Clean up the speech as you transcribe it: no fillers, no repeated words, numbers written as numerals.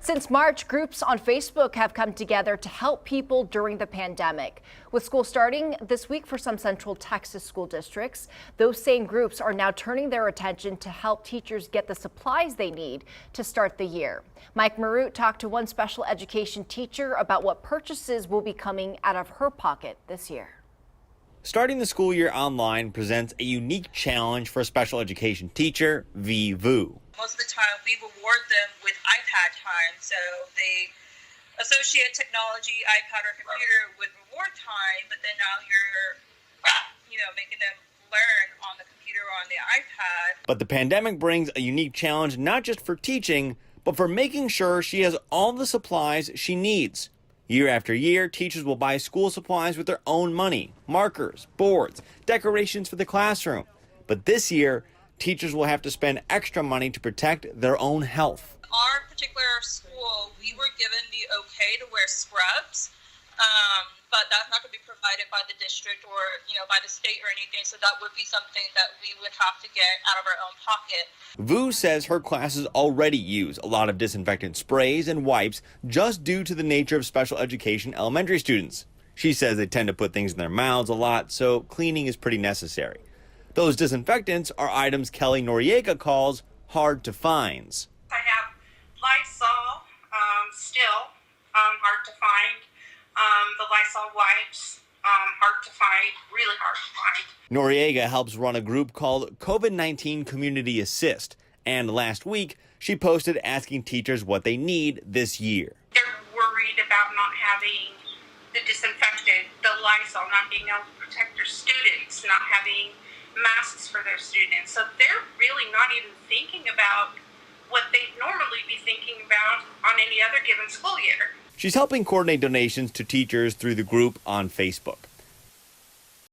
Since March, groups on Facebook have come together to help people during the pandemic. With school starting this week for some Central Texas school districts, those same groups are now turning their attention to help teachers get the supplies they need to start the year. Mike Marut talked to one special education teacher about what purchases will be coming out of her pocket this year. Starting the school year online presents a unique challenge for a special education teacher, Vi Vu. Most of the time, we reward them with iPad time, so they associate technology, iPad or computer with reward time, but then now you're, making them learn on the computer or on the iPad. But the pandemic brings a unique challenge not just for teaching, but for making sure she has all the supplies she needs. Year after year, teachers will buy school supplies with their own money, markers, boards, decorations for the classroom. But this year, teachers will have to spend extra money to protect their own health. Our particular school, we were given the okay to wear scrubs, but that's not going to be provided by the district or, by the state or anything. So that would be something that we would have to get out of our own pocket. Vu says her classes already use a lot of disinfectant sprays and wipes just due to the nature of special education elementary students. She says they tend to put things in their mouths a lot, so cleaning is pretty necessary. Those disinfectants are items Kelly Noriega calls hard to find. I have Lysol, still hard to find. The Lysol wipes, hard to find, really hard to find. Noriega helps run a group called COVID-19 Community Assist, and last week she posted asking teachers what they need this year. They're worried about not having the disinfectant, the Lysol, not being able to protect their students, not having masks for their students. So they're really not even thinking about what they'd normally be thinking about on any other given school year. She's helping coordinate donations to teachers through the group on Facebook.